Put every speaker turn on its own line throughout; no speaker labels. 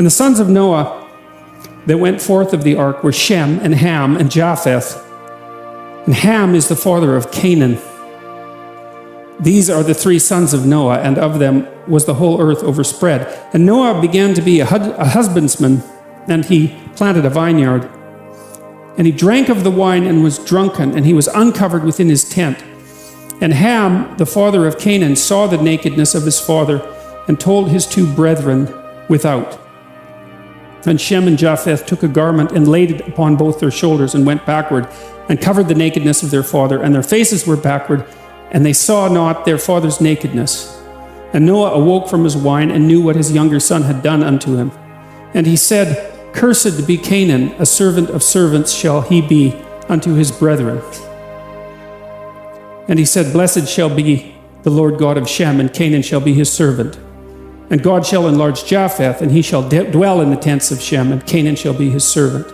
And the sons of Noah that went forth of the ark were Shem and Ham and Japheth. And Ham is the father of Canaan. These are the three sons of Noah, and of them was the whole earth overspread. And Noah began to be a husbandman, and he planted a vineyard. And he drank of the wine and was drunken, and he was uncovered within his tent. And Ham, the father of Canaan, saw the nakedness of his father, and told his two brethren without. And Shem and Japheth took a garment and laid it upon both their shoulders, and went backward, and covered the nakedness of their father, and their faces were backward, and they saw not their father's nakedness. And Noah awoke from his wine, and knew what his younger son had done unto him. And he said, Cursed be Canaan, a servant of servants shall he be unto his brethren. And he said, Blessed shall be the Lord God of Shem, and Canaan shall be his servant. And God shall enlarge Japheth, and he shall dwell in the tents of Shem, and Canaan shall be his servant.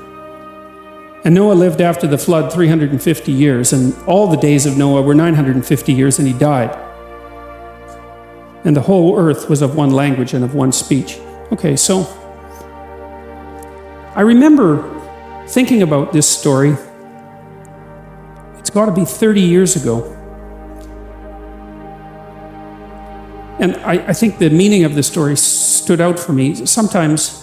And Noah lived after the flood 350 years, and all the days of Noah were 950 years, and he died. And the whole earth was of one language and of one speech. Okay, so I remember thinking about this story. It's got to be 30 years ago. And I think the meaning of the story stood out for me. Sometimes,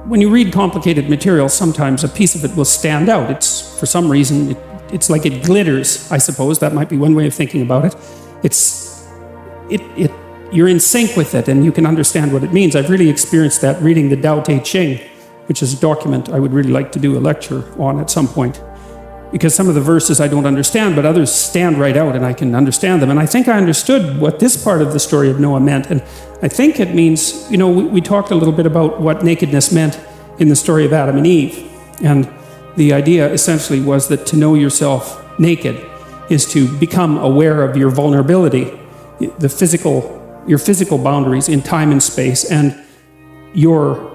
when you read complicated material, sometimes a piece of it will stand out. It's, for some reason, it's like it glitters, I suppose. That might be one way of thinking about it. You're in sync with it, and you can understand what it means. I've really experienced that reading the Tao Te Ching, which is a document I would really like to do a lecture on at some point. Because some of the verses I don't understand, but others stand right out and I can understand them. And I think I understood what this part of the story of Noah meant. And I think it means, we talked a little bit about what nakedness meant in the story of Adam and Eve. And the idea essentially was that to know yourself naked is to become aware of your vulnerability, your physical boundaries in time and space, and your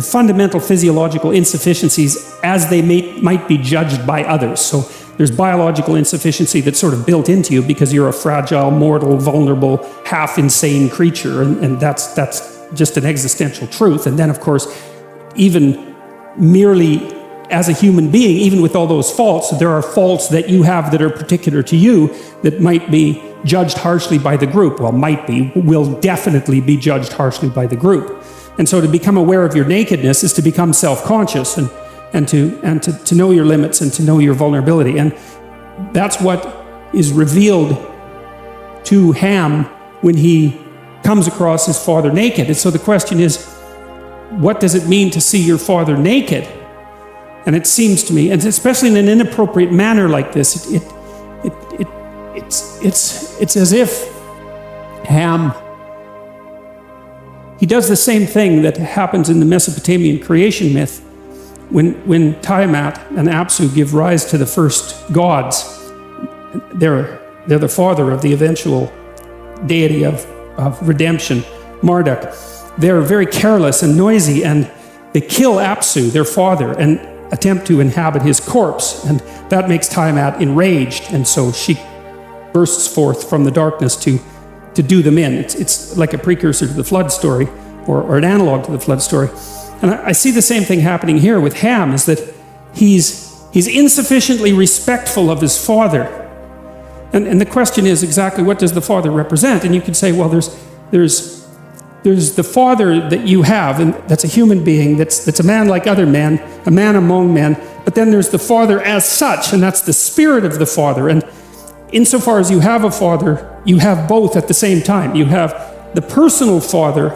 fundamental physiological insufficiencies as they might be judged by others. So there's biological insufficiency that's sort of built into you because you're a fragile, mortal, vulnerable, half-insane creature, and that's just an existential truth. And then, of course, even merely as a human being, even with all those faults, there are faults that you have that are particular to you that might be judged harshly by the group. Well, will definitely be judged harshly by the group. And so to become aware of your nakedness is to become self-conscious and to know your limits and to know your vulnerability. And that's what is revealed to Ham when he comes across his father naked. And so the question is, what does it mean to see your father naked? And it seems to me, and especially in an inappropriate manner like this, it's as if Ham, he does the same thing that happens in the Mesopotamian creation myth when Tiamat and Apsu give rise to the first gods. They're the father of the eventual deity of redemption, Marduk. They're very careless and noisy, and they kill Apsu, their father, and attempt to inhabit his corpse. And that makes Tiamat enraged, and so she bursts forth from the darkness to do them in. It's like a precursor to the flood story, or an analog to the flood story. And I see the same thing happening here with Ham, is that he's insufficiently respectful of his father. And the question is exactly, what does the father represent? And you could say, well, there's the father that you have, and that's a human being, that's a man like other men, a man among men, but then there's the father as such, and that's the spirit of the father. And insofar as you have a father, you have both at the same time. You have the personal father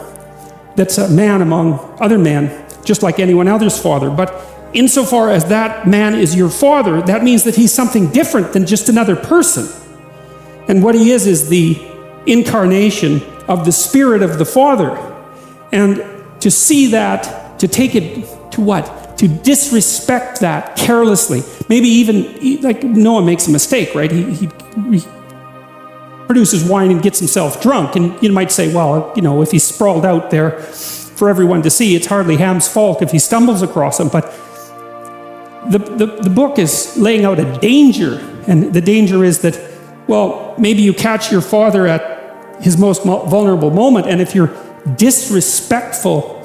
that's a man among other men, just like anyone else's father. But insofar as that man is your father, that means that he's something different than just another person. And what he is the incarnation of the spirit of the Father. And to see that, to take it to what? To disrespect that carelessly. Maybe even, like Noah makes a mistake, right? He produces wine and gets himself drunk. And you might say, well, if he's sprawled out there for everyone to see, it's hardly Ham's fault if he stumbles across him. But the book is laying out a danger. And the danger is that, well, maybe you catch your father at his most vulnerable moment. And if you're disrespectful,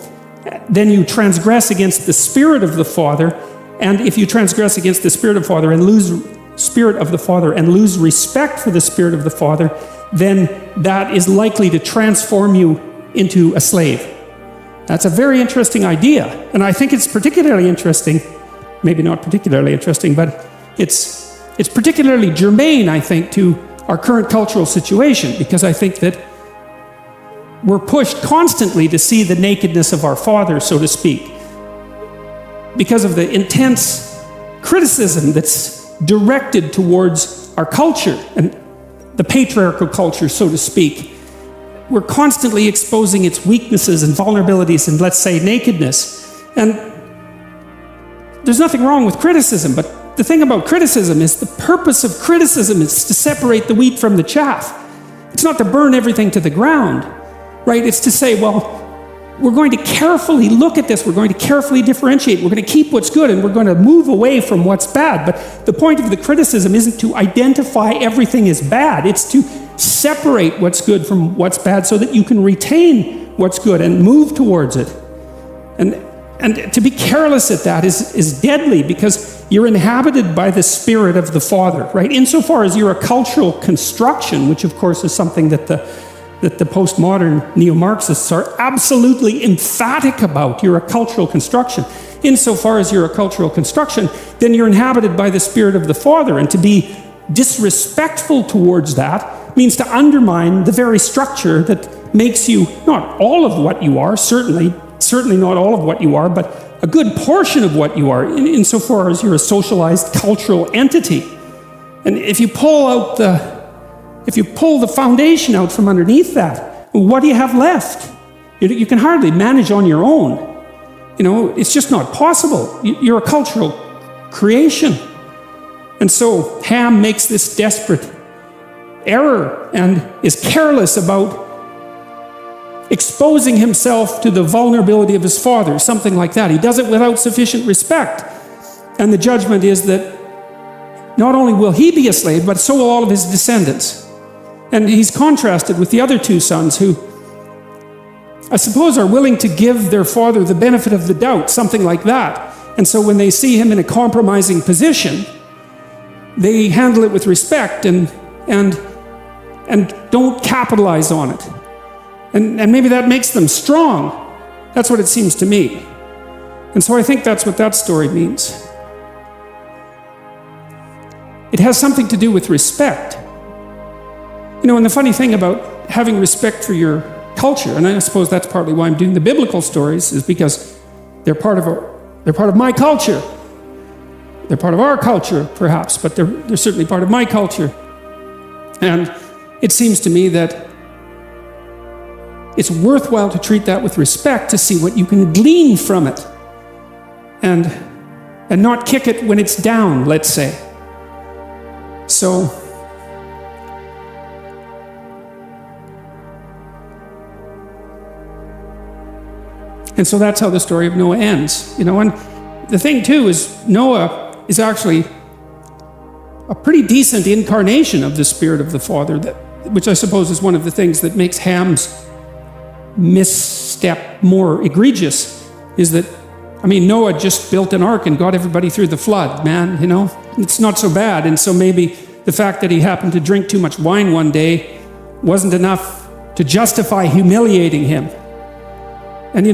then you transgress against the Spirit of the Father. And if you transgress against the Spirit of the Father and lose respect for the Spirit of the Father, then that is likely to transform you into a slave. That's a very interesting idea. And I think it's particularly interesting, maybe not particularly interesting, but it's particularly germane, I think, to our current cultural situation, because I think that we're pushed constantly to see the nakedness of our Father, so to speak, because of the intense criticism that's directed towards our culture and the patriarchal culture, so to speak. We're constantly exposing its weaknesses and vulnerabilities and, let's say, nakedness. And there's nothing wrong with criticism, but the thing about criticism is the purpose of criticism is to separate the wheat from the chaff. It's not to burn everything to the ground, right? It's to say, well, we're going to carefully look at this. We're going to carefully differentiate. We're going to keep what's good and we're going to move away from what's bad. But the point of the criticism isn't to identify everything as bad. It's to separate what's good from what's bad so that you can retain what's good and move towards it. And to be careless at that is deadly, because you're inhabited by the Spirit of the Father, right? Insofar as you're a cultural construction, which of course is something that the postmodern neo-Marxists are absolutely emphatic about. You're a cultural construction. Insofar as you're a cultural construction, then you're inhabited by the Spirit of the Father. And to be disrespectful towards that means to undermine the very structure that makes you not all of what you are, certainly not all of what you are, but a good portion of what you are, insofar as you're a socialized cultural entity. And if you pull the foundation out from underneath that, what do you have left? You can hardly manage on your own. It's just not possible. You're a cultural creation. And so Ham makes this desperate error and is careless about exposing himself to the vulnerability of his father, something like that. He does it without sufficient respect. And the judgment is that not only will he be a slave, but so will all of his descendants. And he's contrasted with the other two sons who, I suppose, are willing to give their father the benefit of the doubt, something like that. And so when they see him in a compromising position, they handle it with respect and don't capitalize on it. And maybe that makes them strong. That's what it seems to me. And so I think that's what that story means. It has something to do with respect. And the funny thing about having respect for your culture, and I suppose that's partly why I'm doing the biblical stories, is because they're part of my culture. They're part of our culture, perhaps, but they're certainly part of my culture. And it seems to me that it's worthwhile to treat that with respect, to see what you can glean from it, and not kick it when it's down, let's say. So that's how the story of Noah ends. And the thing too is Noah is actually a pretty decent incarnation of the Spirit of the Father, which I suppose is one of the things that makes Ham's misstep more egregious, is that, Noah just built an ark and got everybody through the flood, man, It's not so bad. And so maybe the fact that he happened to drink too much wine one day wasn't enough to justify humiliating him. And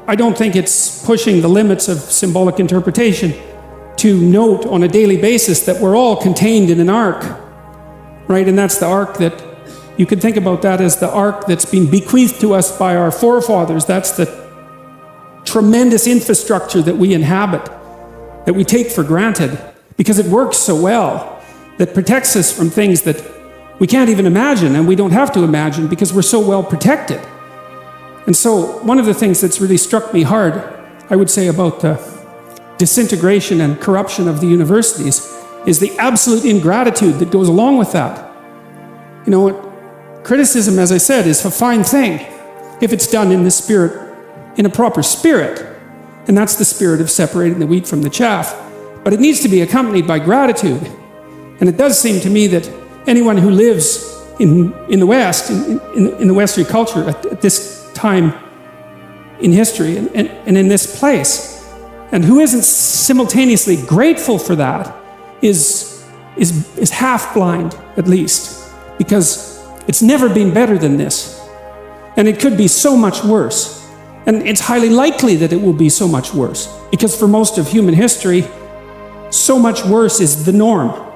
I don't think it's pushing the limits of symbolic interpretation to note on a daily basis that we're all contained in an ark, right? And that's the ark that, you could think about that as the ark that's been bequeathed to us by our forefathers. That's the tremendous infrastructure that we inhabit, that we take for granted, because it works so well, that protects us from things that we can't even imagine, and we don't have to imagine because we're so well protected. And so one of the things that's really struck me hard, I would say, about the disintegration and corruption of the universities is the absolute ingratitude that goes along with that. Criticism, as I said, is a fine thing if it's done in a proper spirit. And that's the spirit of separating the wheat from the chaff. But it needs to be accompanied by gratitude. And it does seem to me that anyone who lives in the West, in the Western culture at this time in history and in this place. And who isn't simultaneously grateful for that is half blind, at least, because it's never been better than this. And it could be so much worse. And it's highly likely that it will be so much worse, because for most of human history, so much worse is the norm.